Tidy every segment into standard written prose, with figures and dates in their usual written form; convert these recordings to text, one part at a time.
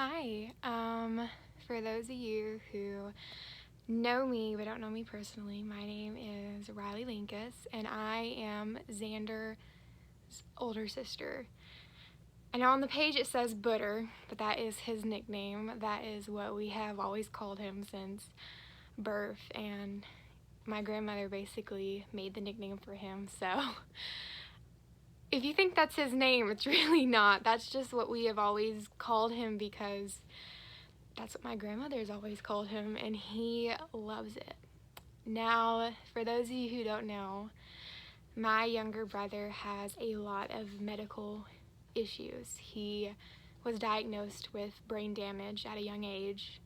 Hi. For those of you who know me but don't know me personally, my name is Riley Linkus, and I am Xander's older sister. I know on the page it says Booder, but that is his nickname. That is what we have always called him since birth, and my grandmother basically made the nickname for him, so if you think that's his name, it's really not. That's just what we have always called him because that's what my grandmother's always called him, and he loves it. Now, for those of you who don't know, my younger brother has a lot of medical issues. He was diagnosed with brain damage at a young age,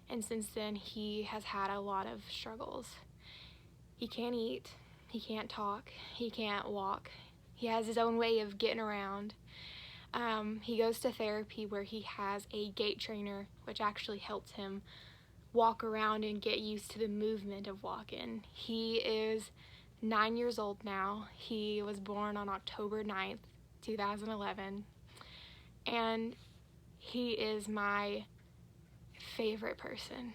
and since then he has had a lot of struggles. He can't eat, he can't talk, he can't walk. He has his own way of getting around. He goes to therapy where he has a gait trainer, which actually helps him walk around and get used to the movement of walking. He is 9 years old now. He was born on October 9th, 2011, and he is my favorite person.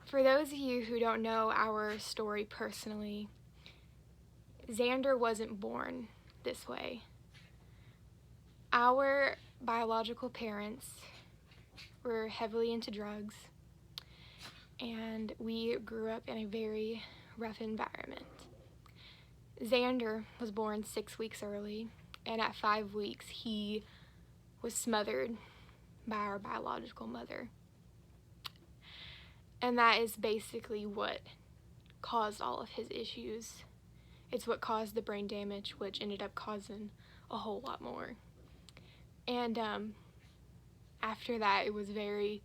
For those of you who don't know our story personally, Xander wasn't born this way. Our biological parents were heavily into drugs, and we grew up in a very rough environment. Xander was born 6 weeks early, and at 5 weeks he was smothered by our biological mother. And that is basically what caused all of his issues. It's what caused the brain damage, which ended up causing a whole lot more. And after that, it was very,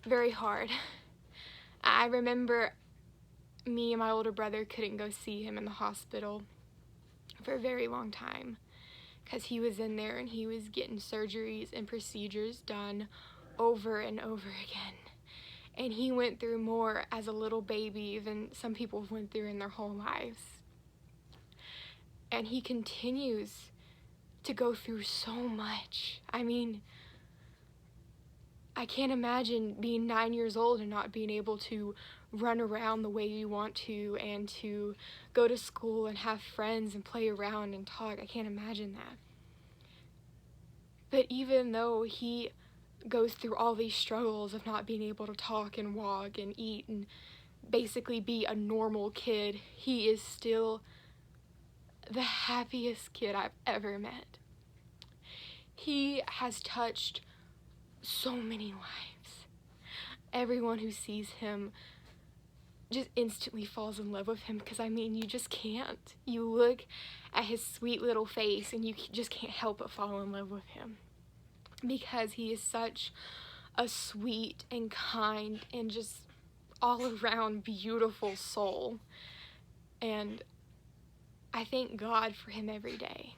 very hard. I remember me and my older brother couldn't go see him in the hospital for a very long time because he was in there and he was getting surgeries and procedures done over and over again. And he went through more as a little baby than some people went through in their whole lives. And he continues to go through so much. I mean, I can't imagine being 9 years old and not being able to run around the way you want to and to go to school and have friends and play around and talk. I can't imagine that. But even though he goes through all these struggles of not being able to talk and walk and eat and basically be a normal kid, he is still the happiest kid I've ever met. He has touched so many lives. Everyone who sees him just instantly falls in love with him because, I mean, you just can't. You look at his sweet little face and you just can't help but fall in love with him because he is such a sweet and kind and just all around beautiful soul. And I thank God for him every day.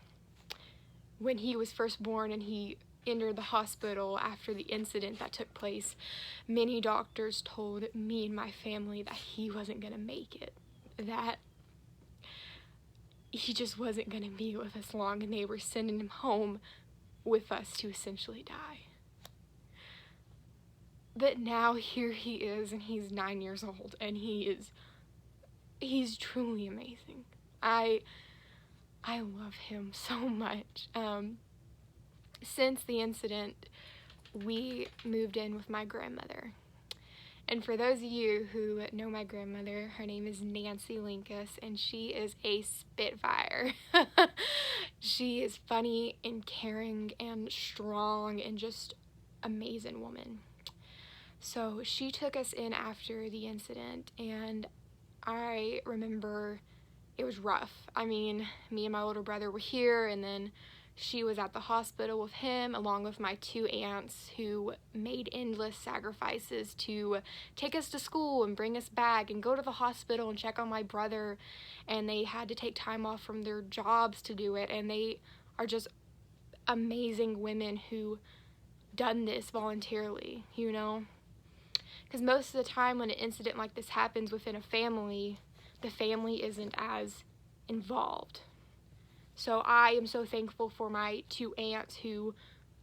When he was first born and he entered the hospital after the incident that took place, many doctors told me and my family that he wasn't going to make it, that he just wasn't going to be with us long, and they were sending him home with us to essentially die. But now here he is, and he's 9 years old, and he's truly amazing. I love him so much. Since the incident, we moved in with my grandmother. And for those of you who know my grandmother, her name is Nancy Linkus, and she is a spitfire. She is funny and caring and strong and just amazing woman. So she took us in after the incident, and I remember it was rough. I mean, me and my older brother were here, and then she was at the hospital with him, along with my 2 aunts who made endless sacrifices to take us to school and bring us back and go to the hospital and check on my brother, and they had to take time off from their jobs to do it, and they are just amazing women who done this voluntarily, you know? Because most of the time when an incident like this happens within a family, the family isn't as involved. So I am so thankful for my two aunts who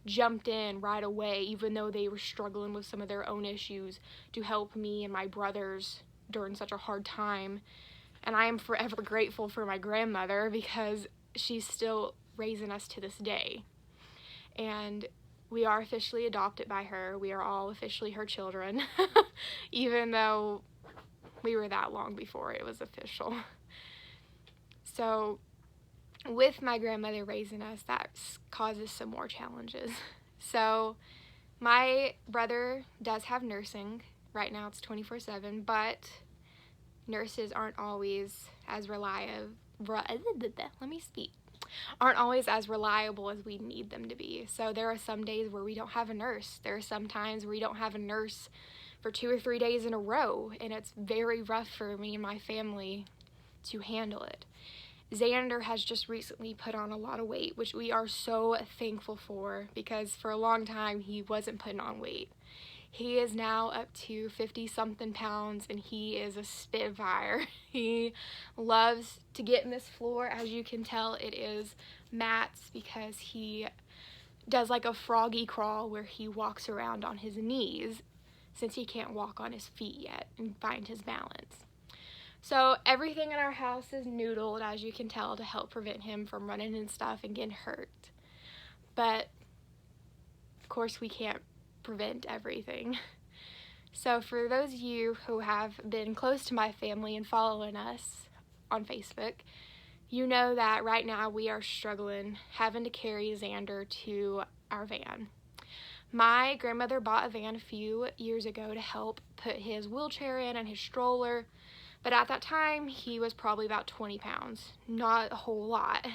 jumped in right away, even though they were struggling with some of their own issues, to help me and my brothers during such a hard time. And I am forever grateful for my grandmother because she's still raising us to this day. And we are officially adopted by her. We are all officially her children, even though we were that long before it was official. So with my grandmother raising us, that causes some more challenges. So my brother does have nursing. Right now it's 24/7, but nurses aren't always as aren't always as reliable as we need them to be. So there are some days where we don't have a nurse. There are some times where we don't have a nurse for 2 or 3 days in a row, and it's very rough for me and my family to handle it. Xander has just recently put on a lot of weight, which we are so thankful for, because for a long time he wasn't putting on weight. He is now up to 50-something pounds, and he is a spitfire. He loves to get in this floor. As you can tell, it is mats because he does like a froggy crawl where he walks around on his knees since he can't walk on his feet yet and find his balance. So everything in our house is noodled, as you can tell, to help prevent him from running and stuff and getting hurt. But of course we can't prevent everything. So for those of you who have been close to my family and following us on Facebook, you know that right now we are struggling having to carry Xander to our van. My grandmother bought a van a few years ago to help put his wheelchair in and his stroller, but at that time he was probably about 20 pounds, not a whole lot.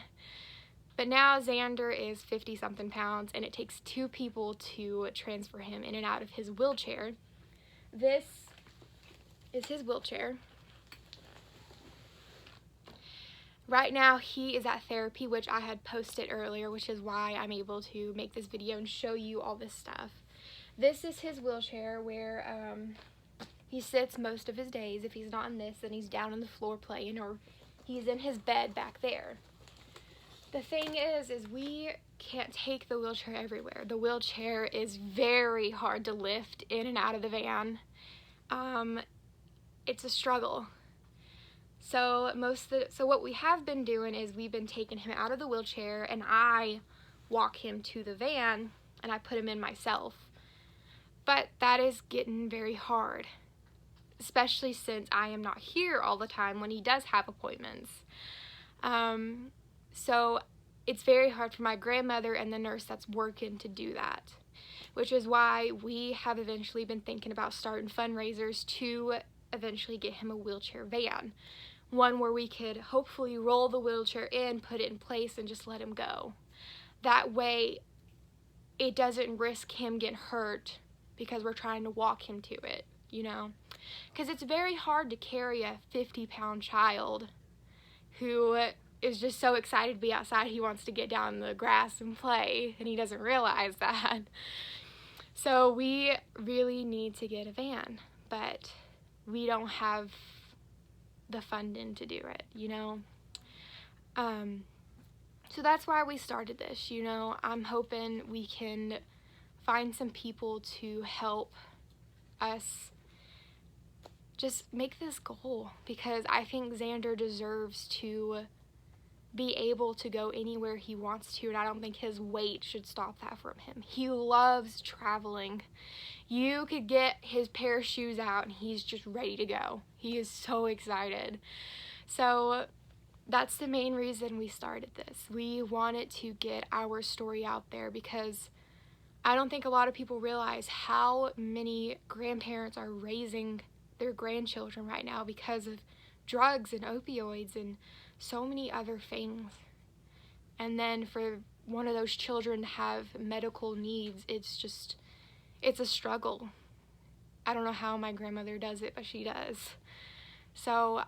But now Xander is 50-something pounds, and it takes 2 people to transfer him in and out of his wheelchair. This is his wheelchair. Right now he is at therapy, which I had posted earlier, which is why I'm able to make this video and show you all this stuff. This is his wheelchair where he sits most of his days. If he's not in this, then he's down on the floor playing, or he's in his bed back there. The thing is we can't take the wheelchair everywhere. The wheelchair is very hard to lift in and out of the van. It's a struggle. So what we have been doing is we've been taking him out of the wheelchair, and I walk him to the van and I put him in myself. But that is getting very hard, especially since I am not here all the time when he does have appointments. So it's very hard for my grandmother and the nurse that's working to do that, which is why we have eventually been thinking about starting fundraisers to eventually get him a wheelchair van. One where we could hopefully roll the wheelchair in, put it in place, and just let him go. That way it doesn't risk him getting hurt because we're trying to walk him to it, you know? Because it's very hard to carry a 50-pound child who is just so excited to be outside he wants to get down in the grass and play, and he doesn't realize that. So we really need to get a van, but we don't have the funding to do it, you know? So that's why we started this, you know? I'm hoping we can find some people to help us just make this goal, because I think Xander deserves to be able to go anywhere he wants to, and I don't think his weight should stop that from him. He loves traveling. You could get his pair of shoes out and he's just ready to go. He is so excited. So that's the main reason we started this. We wanted to get our story out there because I don't think a lot of people realize how many grandparents are raising their grandchildren right now because of drugs and opioids and so many other things. And then for one of those children to have medical needs, it's a struggle. I don't know how my grandmother does it, but she does. So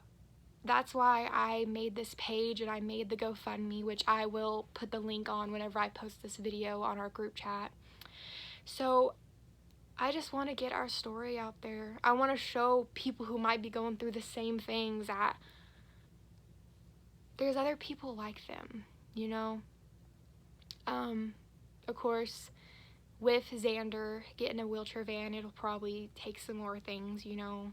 that's why I made this page and I made the GoFundMe, which I will put the link on whenever I post this video on our group chat. So I just want to get our story out there. I want to show people who might be going through the same things that there's other people like them. you know. Of course, with Xander getting a wheelchair van, it'll probably take some more things, you know.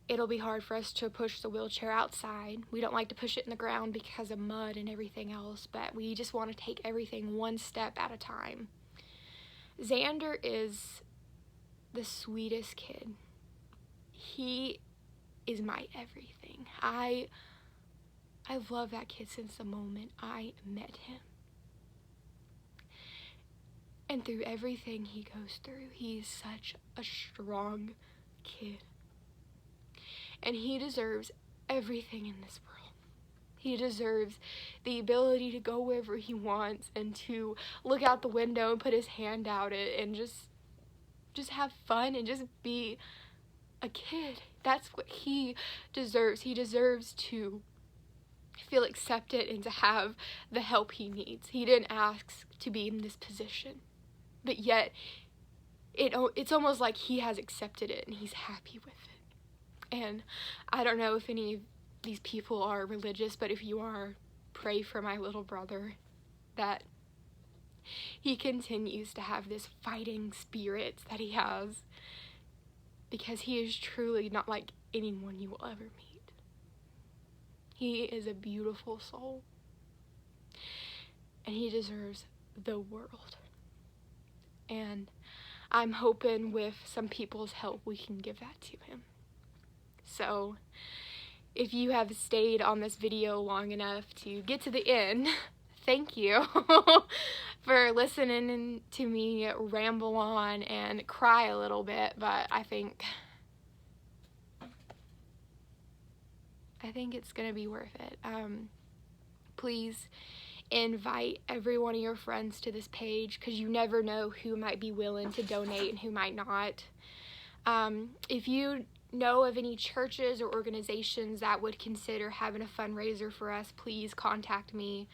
It'll be hard for us to push the wheelchair outside. We don't like to push it in the ground because of mud and everything else, but we just want to take everything one step at a time. Xander is the sweetest kid. He is my everything. I love that kid since the moment I met him. And through everything he goes through, he's such a strong kid. And he deserves everything in this world. He deserves the ability to go wherever he wants and to look out the window and put his hand out and just have fun and just be a kid. That's what he deserves. He deserves to feel accepted and to have the help he needs. He didn't ask to be in this position, but yet it's almost like he has accepted it and he's happy with it. And I don't know if any of these people are religious, but if you are, pray for my little brother, that he continues to have this fighting spirit that he has, because he is truly not like anyone you will ever meet. He is a beautiful soul, and he deserves the world. And I'm hoping with some people's help we can give that to him. So if you have stayed on this video long enough to get to the end, thank you for listening to me ramble on and cry a little bit, but I think it's gonna be worth it. Please invite every one of your friends to this page, because you never know who might be willing to donate and who might not. If you know of any churches or organizations that would consider having a fundraiser for us, please contact me.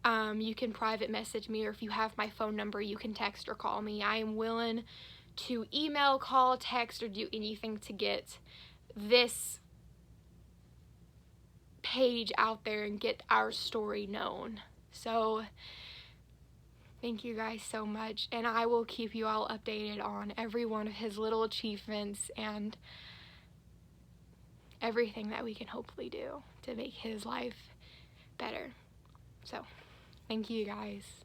You can private message me, or if you have my phone number, you can text or call me. I am willing to email, call, text, or do anything to get this page out there and get our story known. So thank you guys so much, and I will keep you all updated on every one of his little achievements and everything that we can hopefully do to make his life better. So thank you guys.